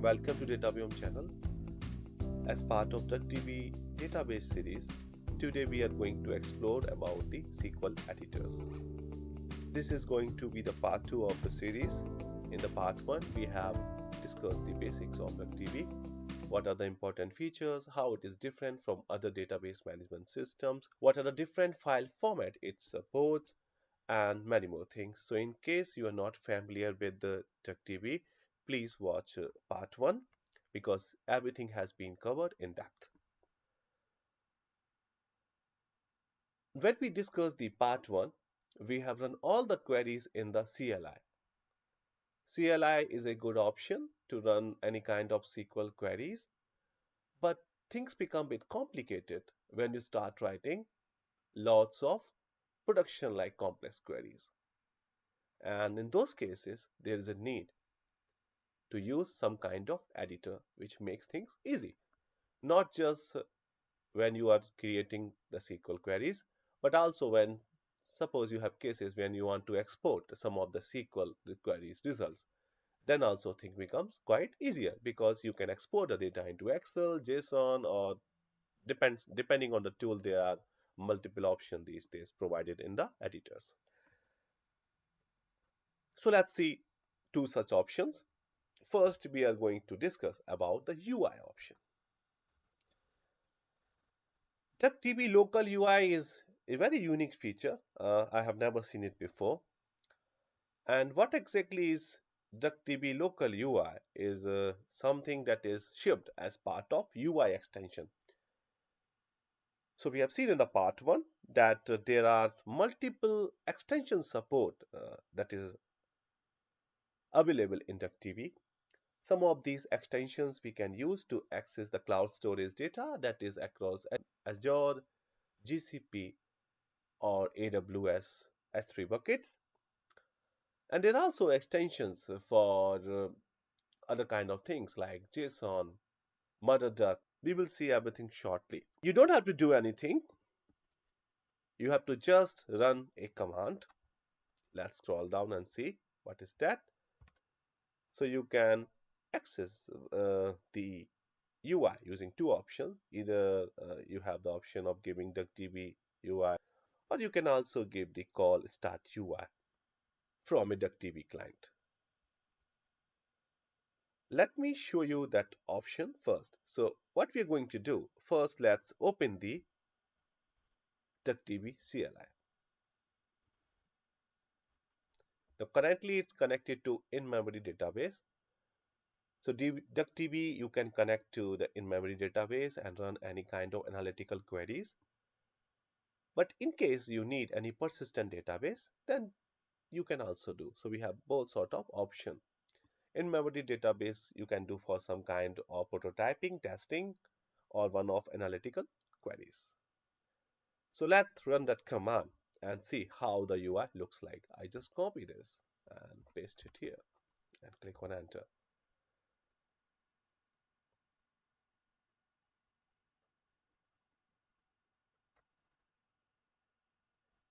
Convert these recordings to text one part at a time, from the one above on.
Welcome to DataBeaver channel. As part of the DB database series, today we are going to explore about the SQL editors. This is going to be the part 2 of the series. In the part 1, we have discussed the basics of DuckDB, what are the important features, how it is different from other database management systems, what are the different file format it supports, and many more things. So in case you are not familiar with the DuckDB, please watch part 1 because everything has been covered in depth. When we discuss the part 1, we have run all the queries in the CLI. CLI is a good option to run any kind of SQL queries, but things become a bit complicated when you start writing lots of production-like complex queries. And in those cases, there is a need to use some kind of editor which makes things easy. Not just when you are creating the SQL queries, but also when suppose you have cases when you want to export some of the SQL queries results, then also thing becomes quite easier because you can export the data into Excel, JSON, or depending on the tool, there are multiple options these days provided in the editors. So let's see two such options. First, we are going to discuss about the UI option. DuckDB local UI is a very unique feature. I have never seen it before. And what exactly is DuckDB local UI is something that is shipped as part of UI extension. So we have seen in the part 1 that there are multiple extension support that is available in DuckDB. Some of these extensions we can use to access the cloud storage data that is across Azure, GCP, or AWS S3 buckets. And there are also extensions for other kind of things like JSON, MutterDuck. We will see everything shortly. You don't have to do anything. You have to just run a command. Let's scroll down and see what is that. So you can access the UI using two options. Either you have the option of giving DuckDB UI, or you can also give the call start UI from a DuckDB client. Let me show you that option first. So what we are going to do, first let's open the DuckDB CLI. Now currently it's connected to in-memory database. So DuckDB, you can connect to the in-memory database and run any kind of analytical queries. But in case you need any persistent database, then you can also do. So we have both sort of option. In-memory database you can do for some kind of prototyping, testing, or one-off analytical queries. So let's run that command and see how the UI looks like. I just copy this and paste it here and click on enter.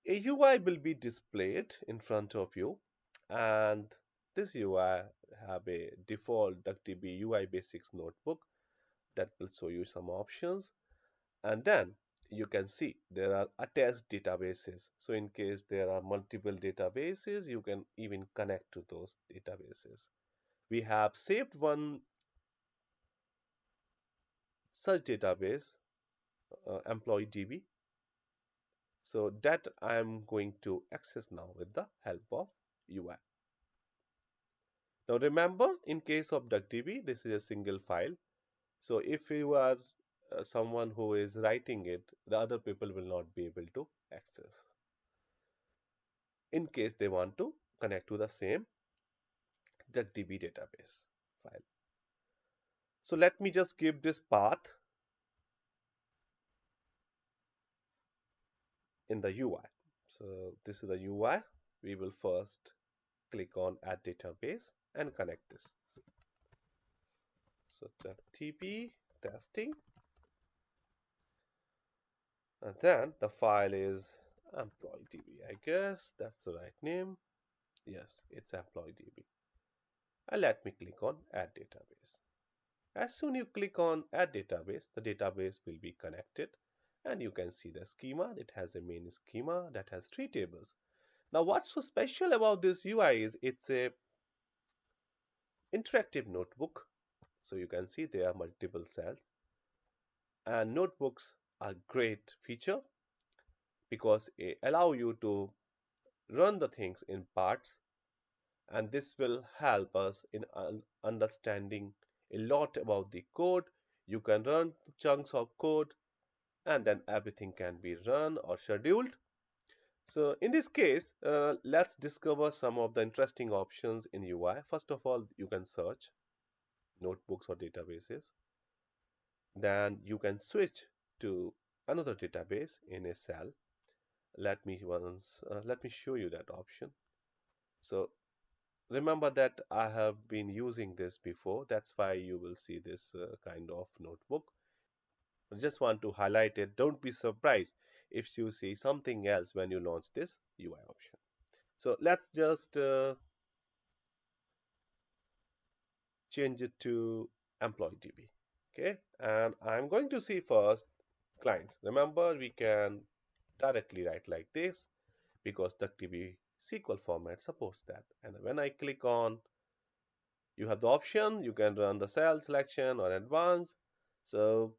A UI will be displayed in front of you, and this UI have a default DuckDB UI Basics notebook that will show you some options, and then you can see there are attached databases. So in case there are multiple databases, you can even connect to those databases. We have saved one such database, employee DB. So that I am going to access now with the help of UI. Now remember, in case of DuckDB, this is a single file. So if you are someone who is writing it, the other people will not be able to access in case they want to connect to the same DuckDB database file. So let me just give this path in the UI. So this is the UI. We will first click on add database and connect this. So DuckDB testing, and then the file is employee DB. I guess that's the right name. Yes, it's employee DB. And let me click on add database. As soon you click on add database, the database will be connected and you can see the schema. It has a main schema that has three tables. Now what's so special about this UI is it's a interactive notebook. So you can see there are multiple cells, and notebooks are great feature because they allow you to run the things in parts, and this will help us in understanding a lot about the code. You can run chunks of code and then everything can be run or scheduled. So in this case, let's discover some of the interesting options in UI. First of all, you can search notebooks or databases. Then you can switch to another database in a cell. Let me show you that option. So remember that I have been using this before. That's why you will see this kind of notebook. I just want to highlight it. Don't be surprised if you see something else when you launch this UI option. So let's just change it to employee DB. Okay, and I'm going to see first clients. Remember, we can directly write like this because DuckDB SQL format supports that. And when I click on, you have the option, you can run the cell selection or advanced. So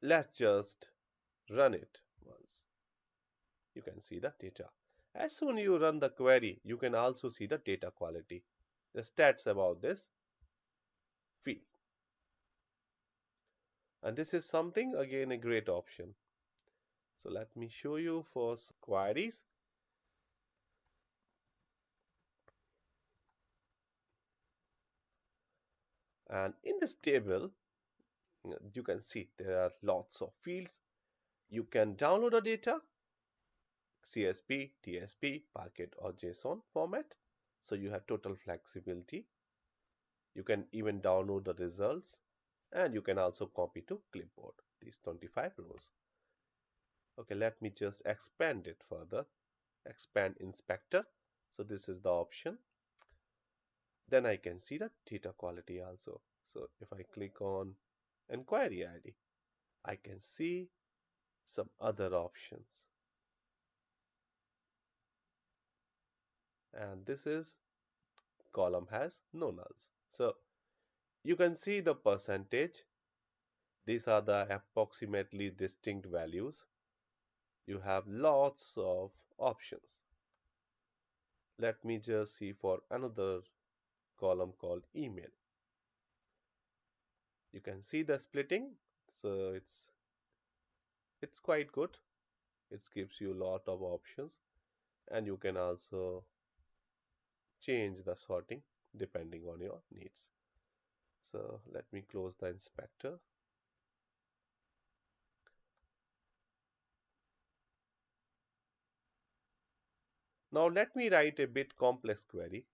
let's just run it once. You can see the data. As soon you run the query, you can also see the data quality, the stats about this field. And this is something again a great option. So let me show you for queries. And in this table, you can see there are lots of fields. You can download the data, CSV, TSP, Parquet or JSON format. So you have total flexibility. You can even download the results and you can also copy to clipboard these 25 rows. Okay, let me just expand it further. Expand inspector. So this is the option. Then I can see the data quality also. So if I click on inquiry ID, I can see some other options. And this is column has no nulls. So you can see the percentage. These are the approximately distinct values. You have lots of options. Let me just see for another column called email. You can see the splitting. So it's quite good. It gives you a lot of options, and you can also change the sorting depending on your needs. So let me close the inspector. Now let me write a bit complex query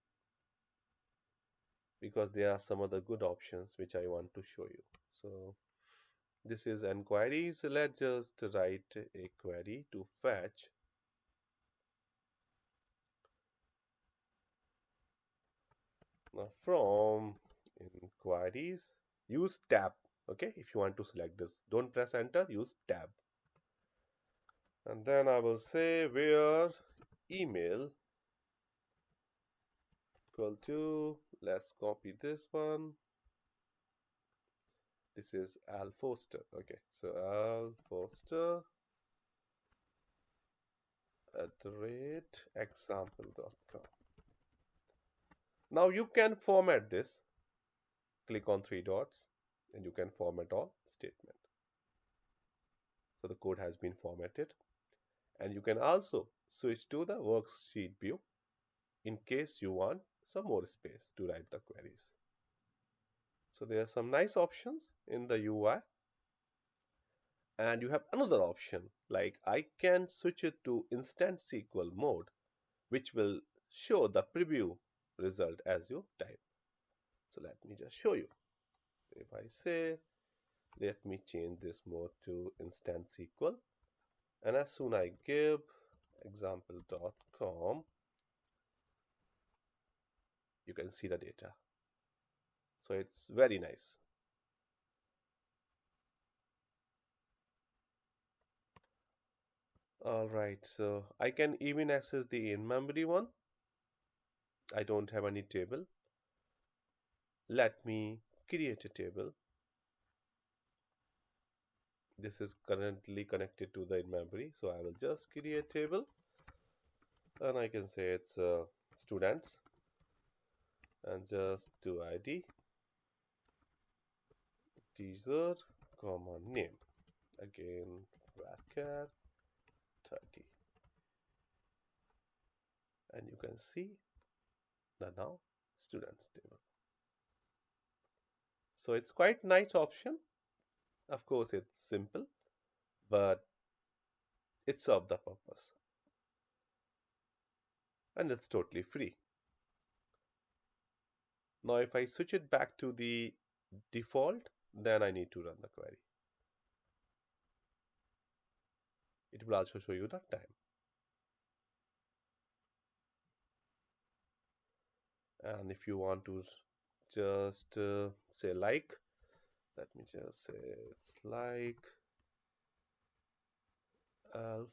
because there are some other good options which I want to show you. So this is inquiries. So let's just write a query to fetch now from inquiries. Use tab. Okay, if you want to select this, don't press enter, use tab. And then I will say where email equal to, let's copy this one. This is Al Foster. Okay, so Al Foster @example.com. Now you can format this. Click on three dots and you can format all statement. So the code has been formatted, and you can also switch to the worksheet view in case you want some more space to write the queries. So there are some nice options in the UI. And you have another option, like I can switch it to instant SQL mode, which will show the preview result as you type. So let me just show you. If I say, let me change this mode to instant SQL, and as soon I give example.com, you can see the data. So it's very nice. All right, so I can even access the in-memory one. I don't have any table. Let me create a table. This is currently connected to the in-memory, so I will just create a table, and I can say it's students, and just do ID, teaser, comma name. Again, varchar 30, and you can see the now students table. So it's quite nice option. Of course, it's simple, but it serves the purpose, and it's totally free. Now, if I switch it back to the default, then I need to run the query. It will also show you the time. And if you want to just say like, let me just say it's like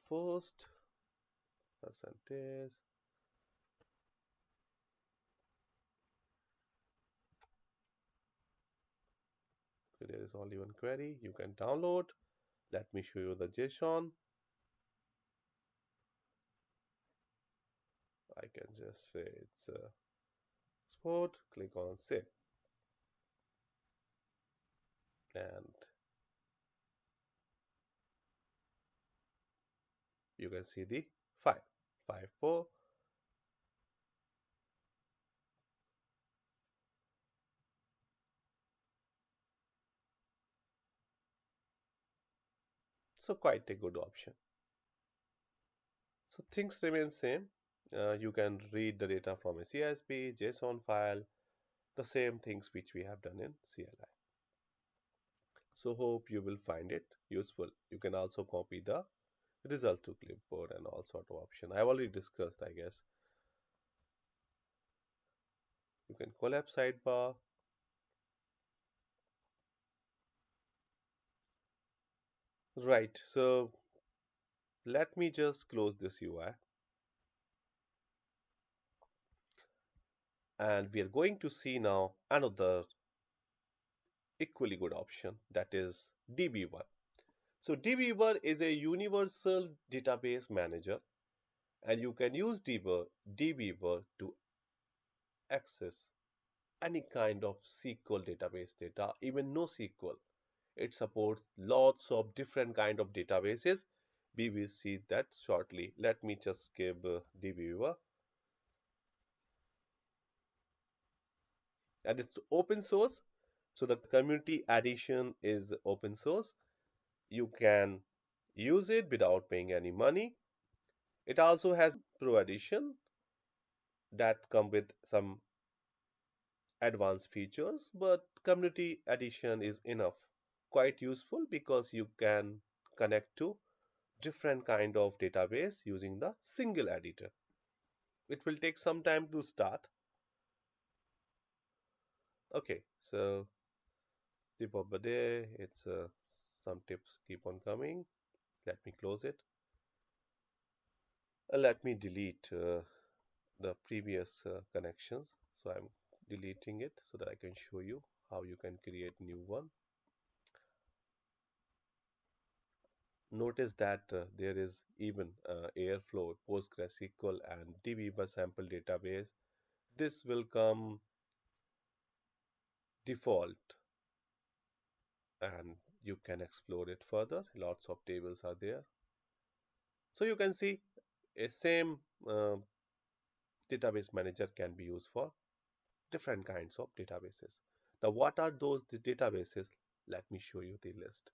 first percentage. So there is only one query you can download. Let me show you the JSON. I can just say it's export, click on save, and you can see the file 54. So quite a good option. So things remain same. You can read the data from a CSV, JSON file, the same things which we have done in CLI. So hope you will find it useful. You can also copy the result to clipboard and all sort of option. I've already discussed, I guess. You can collapse sidebar. Right, so let me just close this UI, and we are going to see now another equally good option, that is DBeaver. So DBeaver is a universal database manager, and you can use DBeaver to access any kind of SQL database data, even NoSQL. It supports lots of different kind of databases. We will see that shortly. Let me just give DBeaver, and it's open source. So the community edition is open source. You can use it without paying any money. It also has pro edition that come with some advanced features, but community edition is enough. Quite useful because you can connect to different kind of database using the single editor. It will take some time to start. Okay, so tip of the day, it's some tips keep on coming. Let me close it. Let me delete the previous connections. So I'm deleting it so that I can show you how you can create new one. Notice that there is even Airflow, PostgreSQL, and DBeaver sample database. This will come default, and you can explore it further. Lots of tables are there. So you can see a same uh, database manager can be used for different kinds of databases. Now, what are those databases? Let me show you the list.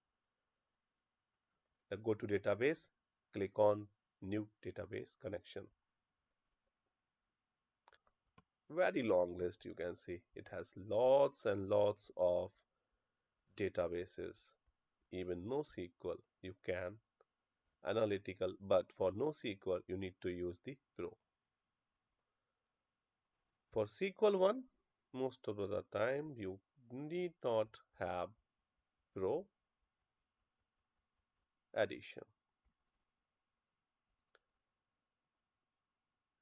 Now, go to database, click on new database connection. Very long list, you can see. It has lots and lots of databases. Even NoSQL, you can analytical, but for NoSQL, you need to use the Pro. For SQL one, most of the time you need not have Pro edition.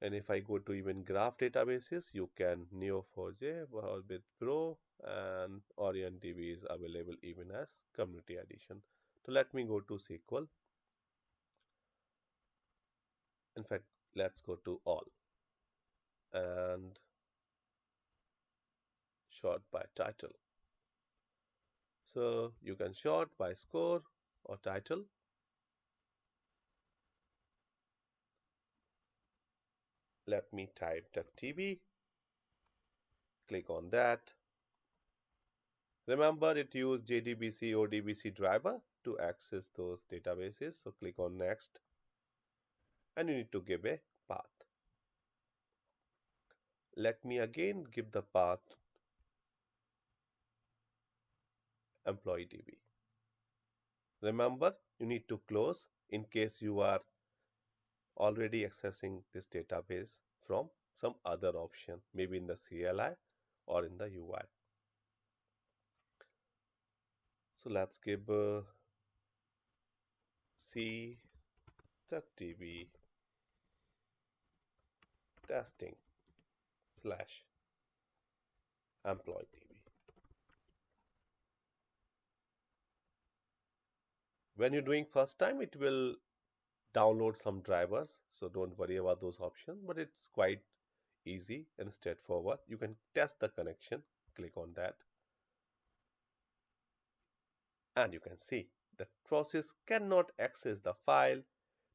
And if I go to even graph databases, you can Neo4j with Pro, and OrionDB is available even as community edition. So let me go to SQL. In fact, let's go to all and sort by title. So you can sort by score or title. Let me type DuckDB, click on that. Remember, it used JDBC or DBC driver to access those databases. So click on next, and you need to give a path. Let me again give the path employee DB. Remember, you need to close in case you are already accessing this database from some other option, maybe in the CLI or in the UI. So let's give C DuckDB testing slash employee DB. When you're doing first time, it will download some drivers, so don't worry about those options, but it's quite easy and straightforward. You can test the connection, click on that, and you can see the process cannot access the file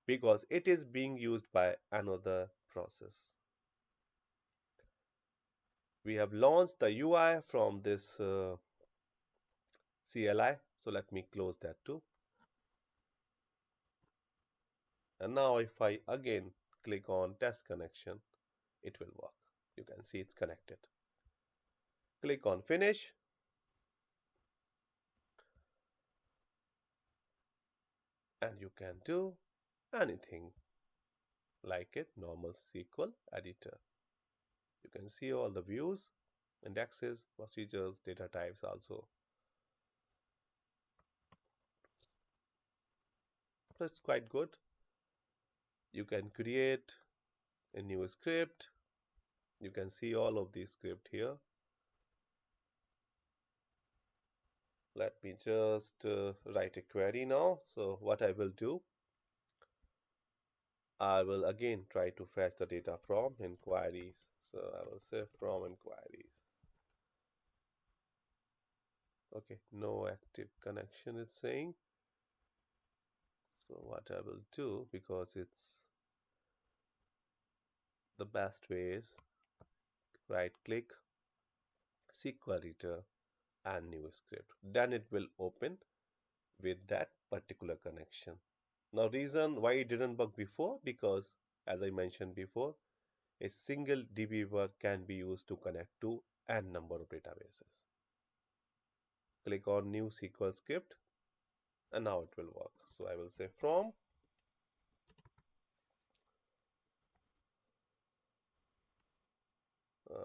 because it is being used by another process. We have launched the UI from this CLI, so let me close that too. And now if I again click on test connection, it will work. You can see it's connected. Click on finish. And you can do anything like it, normal SQL editor. You can see all the views, indexes, procedures, data types also. So it's quite good. You can create a new script. You can see all of these script here. Let me just write a query now. So what I will do, I will again try to fetch the data from inquiries. So I will say from inquiries. Okay, no active connection it's saying. So what I will do, because it's the best way is right click, SQL editor and new script. Then it will open with that particular connection. Now reason why it didn't work before, because as I mentioned before, a single DBeaver can be used to connect to n number of databases. Click on new SQL script and now it will work. So I will say from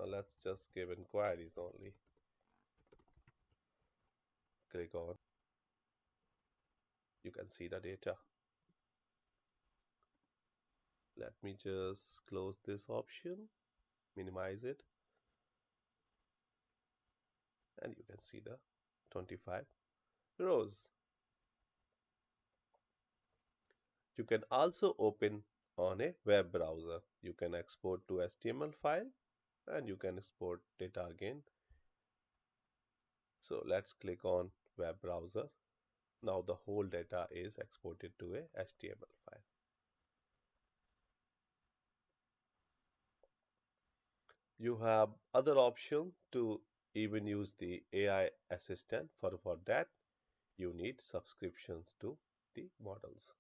let's just give inquiries only. Click on, you can see the data. Let me just close this option, minimize it, and you can see the 25 rows. You can also open on a web browser. You can export to HTML file and you can export data again. So let's click on web browser. Now the whole data is exported to a HTML file. You have other options to even use the AI assistant. For that, you need subscriptions to the models.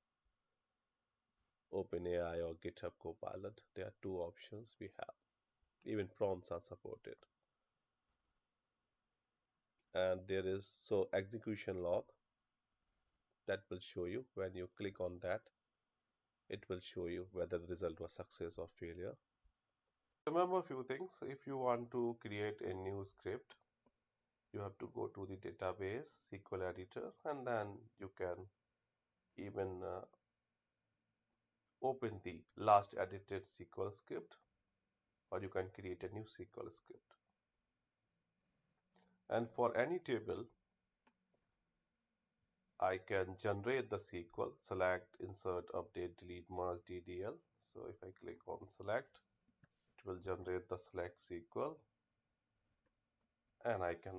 OpenAI or GitHub Copilot, there are two options we have. Even prompts are supported. And there is so execution log that will show you when you click on that, it will show you whether the result was success or failure. Remember a few things. If you want to create a new script, you have to go to the database SQL editor, and then you can even open the last edited SQL script, or you can create a new SQL script. And for any table, I can generate the SQL, select, insert, update, delete, merge, DDL. So if I click on select, it will generate the select SQL, and I can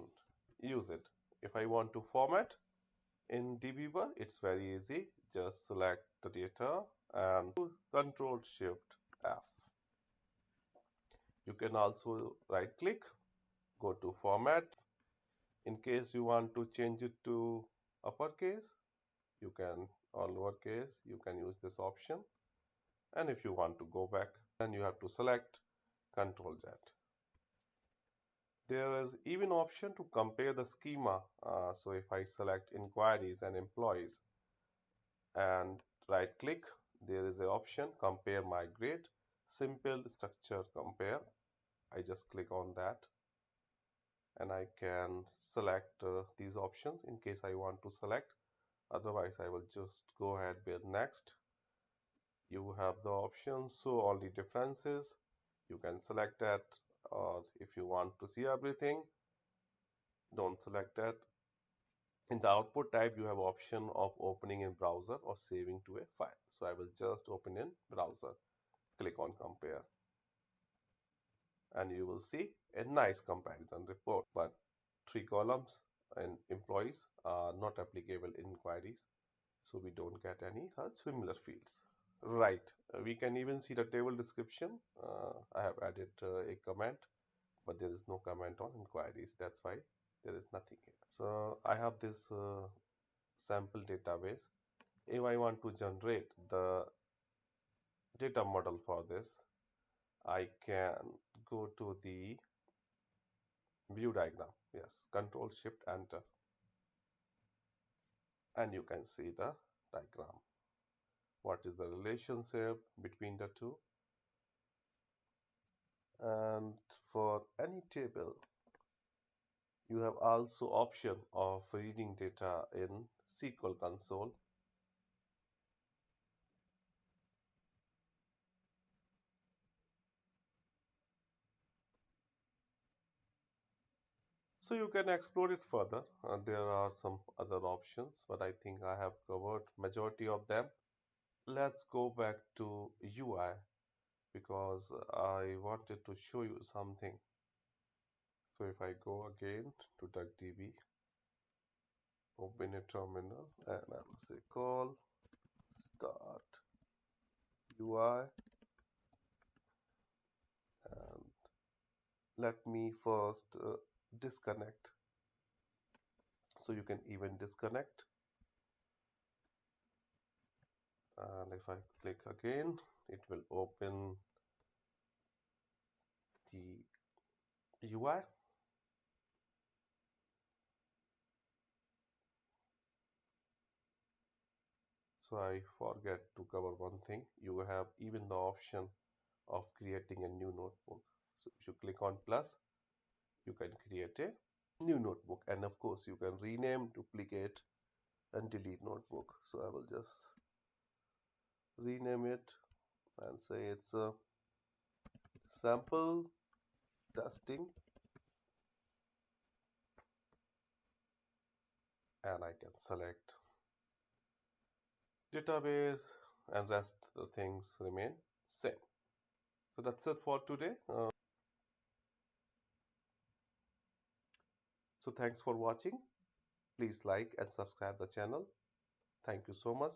use it. If I want to format in DBeaver, it's very easy. Just select the data and Control Shift F. You can also right click, go to format. In case you want to change it to uppercase, you can, or lowercase, you can use this option. And if you want to go back, then you have to select Control Z. There is even option to compare the schema. So if I select inquiries and employees and right click, there is an option compare migrate, simple structure compare. I just click on that, and I can select these options in case I want to select. Otherwise, I will just go ahead with next. You have the options, so only differences. You can select that, or if you want to see everything, don't select that. In the output type, you have option of opening in browser or saving to a file. So I will just open in browser. Click on compare, and you will see a nice comparison report. But 3 columns and employees are not applicable in inquiries, so we don't get any such similar fields. Right, we can even see the table description. I have added a comment, but there is no comment on inquiries. That's why there is nothing here. So I have this sample database. If I want to generate the data model for this, I can go to the view diagram. Yes, Control Shift Enter, and you can see the diagram. What is the relationship between the two? And for any table, you have also option of reading data in SQL console. So you can explore it further. There are some other options, but I think I have covered majority of them. Let's go back to UI because I wanted to show you something. So if I go again to DuckDB, open a terminal, and I will say call start UI, and let me first disconnect. So you can even disconnect, and if I click again, it will open the UI. So I forget to cover one thing. You have even the option of creating a new notebook. So if you click on plus, you can create a new notebook, and of course you can rename, duplicate, and delete notebook. So I will just rename it and say it's a sample testing, and I can select database, and rest the things remain same. So that's it for today. So thanks for watching. Please like and subscribe the channel. Thank you so much.